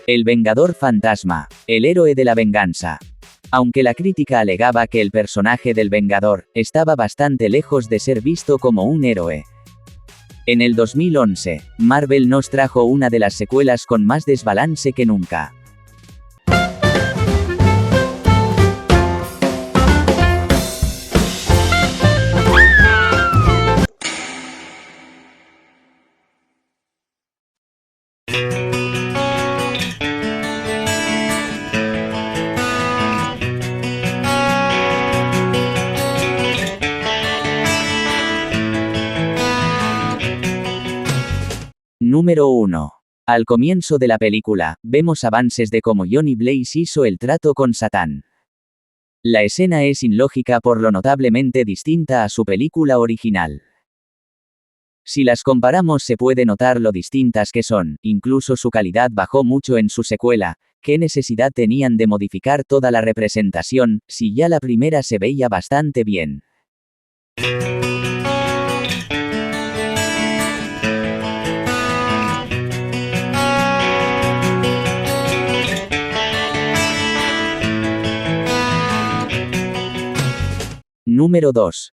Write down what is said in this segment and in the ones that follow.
El Vengador Fantasma, el héroe de la venganza. Aunque la crítica alegaba que el personaje del Vengador estaba bastante lejos de ser visto como un héroe. En el 2011, Marvel nos trajo una de las secuelas con más desbalance que nunca. Número 1. Al comienzo de la película, vemos avances de cómo Johnny Blaze hizo el trato con Satán. La escena es ilógica por lo notablemente distinta a su película original. Si las comparamos se puede notar lo distintas que son, incluso su calidad bajó mucho en su secuela. ¿Qué necesidad tenían de modificar toda la representación, si ya la primera se veía bastante bien? Número 2.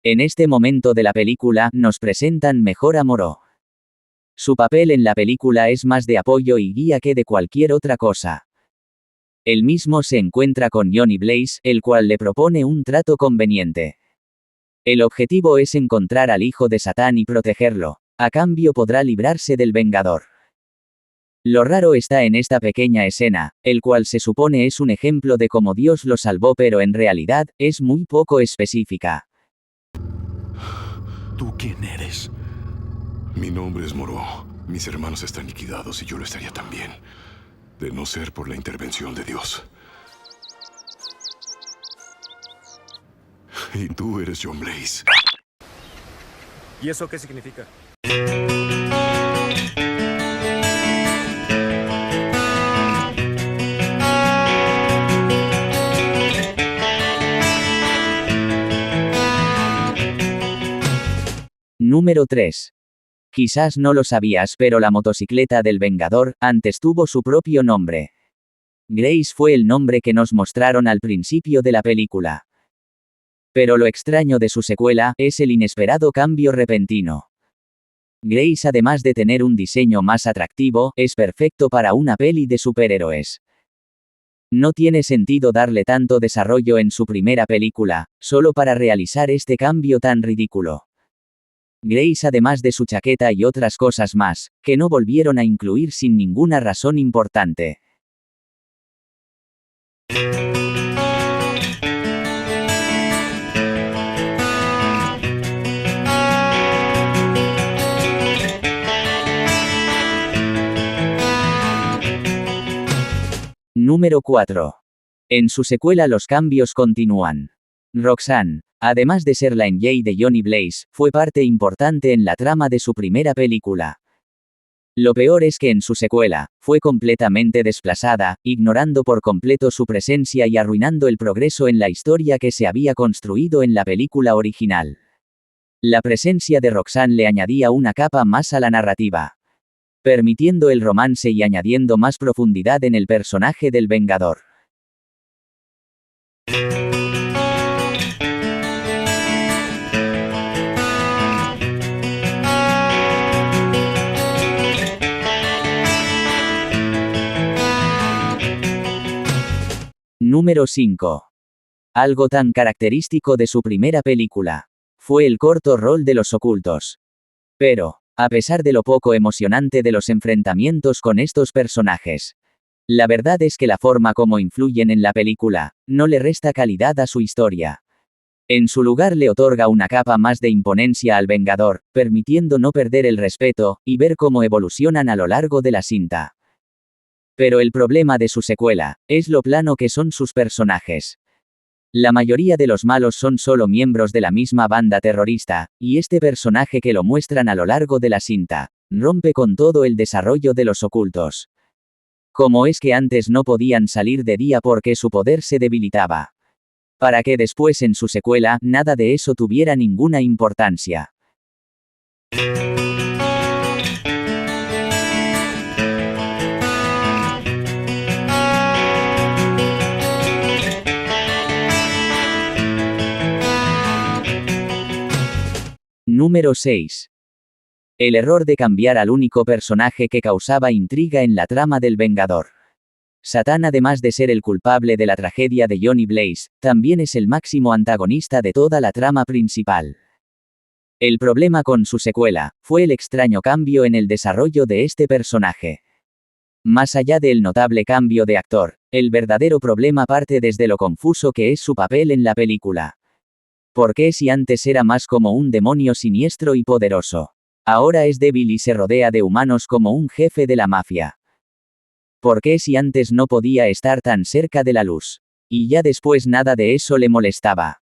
En este momento de la película, nos presentan mejor a Moro. Su papel en la película es más de apoyo y guía que de cualquier otra cosa. Él mismo se encuentra con Johnny Blaze, el cual le propone un trato conveniente. El objetivo es encontrar al hijo de Satán y protegerlo. A cambio podrá librarse del Vengador. Lo raro está en esta pequeña escena, el cual se supone es un ejemplo de cómo Dios lo salvó, pero en realidad, es muy poco específica. ¿Tú quién eres? Mi nombre es Moro. Mis hermanos están liquidados y yo lo estaría también, de no ser por la intervención de Dios. Y tú eres John Blaze. ¿Y eso qué significa? Número 3. Quizás no lo sabías, pero la motocicleta del Vengador antes tuvo su propio nombre. Grace fue el nombre que nos mostraron al principio de la película. Pero lo extraño de su secuela es el inesperado cambio repentino. Grace, además de tener un diseño más atractivo, es perfecto para una peli de superhéroes. No tiene sentido darle tanto desarrollo en su primera película, solo para realizar este cambio tan ridículo. Grace, además de su chaqueta y otras cosas más, que no volvieron a incluir sin ninguna razón importante. Número 4. En su secuela los cambios continúan. Roxanne, además de ser la MJ de Johnny Blaze, fue parte importante en la trama de su primera película. Lo peor es que en su secuela, fue completamente desplazada, ignorando por completo su presencia y arruinando el progreso en la historia que se había construido en la película original. La presencia de Roxanne le añadía una capa más a la narrativa, permitiendo el romance y añadiendo más profundidad en el personaje del Vengador. Número 5. Algo tan característico de su primera película fue el corto rol de los ocultos. Pero, a pesar de lo poco emocionante de los enfrentamientos con estos personajes, la verdad es que la forma como influyen en la película no le resta calidad a su historia. En su lugar le otorga una capa más de imponencia al Vengador, permitiendo no perder el respeto y ver cómo evolucionan a lo largo de la cinta. Pero el problema de su secuela es lo plano que son sus personajes. La mayoría de los malos son solo miembros de la misma banda terrorista, y este personaje que lo muestran a lo largo de la cinta rompe con todo el desarrollo de los ocultos. ¿Cómo es que antes no podían salir de día porque su poder se debilitaba? Para que después en su secuela nada de eso tuviera ninguna importancia. Número 6. El error de cambiar al único personaje que causaba intriga en la trama del Vengador. Satán, además de ser el culpable de la tragedia de Johnny Blaze, también es el máximo antagonista de toda la trama principal. El problema con su secuela fue el extraño cambio en el desarrollo de este personaje. Más allá del notable cambio de actor, el verdadero problema parte desde lo confuso que es su papel en la película. ¿Por qué si antes era más como un demonio siniestro y poderoso, ahora es débil y se rodea de humanos como un jefe de la mafia? ¿Por qué si antes no podía estar tan cerca de la luz, y ya después nada de eso le molestaba?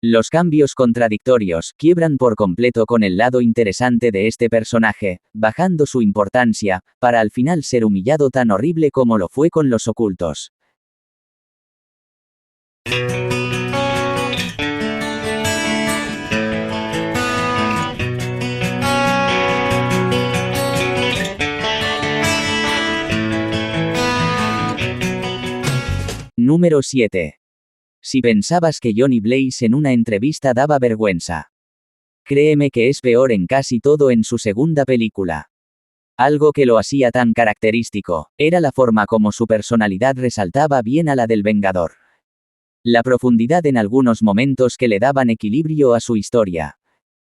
Los cambios contradictorios quiebran por completo con el lado interesante de este personaje, bajando su importancia, para al final ser humillado tan horrible como lo fue con los ocultos. Número 7. Si pensabas que Johnny Blaze en una entrevista daba vergüenza, créeme que es peor en casi todo en su segunda película. Algo que lo hacía tan característico, era la forma como su personalidad resaltaba bien a la del Vengador. La profundidad en algunos momentos que le daban equilibrio a su historia.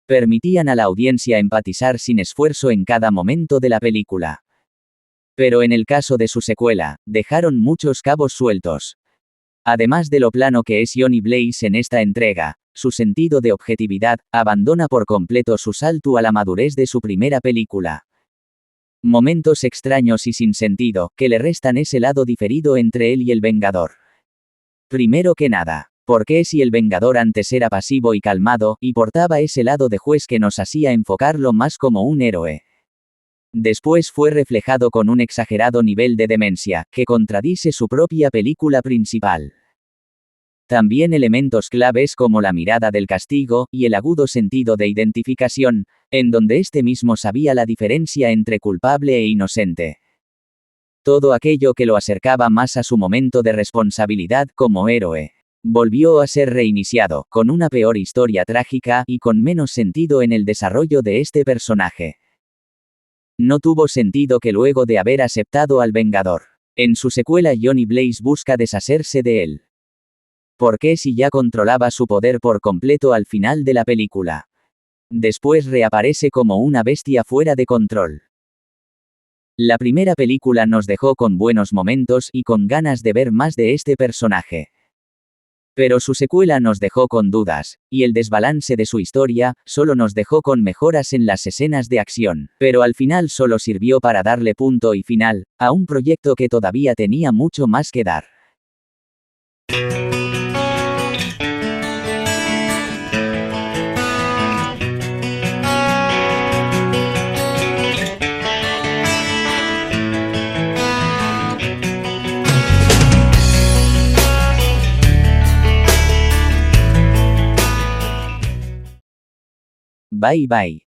Permitían a la audiencia empatizar sin esfuerzo en cada momento de la película. Pero en el caso de su secuela, dejaron muchos cabos sueltos. Además de lo plano que es Johnny Blaze en esta entrega, su sentido de objetividad abandona por completo su salto a la madurez de su primera película. Momentos extraños y sin sentido, que le restan ese lado diferido entre él y el Vengador. Primero que nada, ¿por qué si el Vengador antes era pasivo y calmado, y portaba ese lado de juez que nos hacía enfocarlo más como un héroe? Después fue reflejado con un exagerado nivel de demencia, que contradice su propia película principal. También elementos claves como la mirada del castigo, y el agudo sentido de identificación, en donde este mismo sabía la diferencia entre culpable e inocente. Todo aquello que lo acercaba más a su momento de responsabilidad como héroe, volvió a ser reiniciado, con una peor historia trágica, y con menos sentido en el desarrollo de este personaje. No tuvo sentido que luego de haber aceptado al Vengador, en su secuela Johnny Blaze busca deshacerse de él. ¿Por qué si ya controlaba su poder por completo al final de la película? Después reaparece como una bestia fuera de control. La primera película nos dejó con buenos momentos y con ganas de ver más de este personaje. Pero su secuela nos dejó con dudas, y el desbalance de su historia solo nos dejó con mejoras en las escenas de acción, pero al final solo sirvió para darle punto y final a un proyecto que todavía tenía mucho más que dar. Bye bye.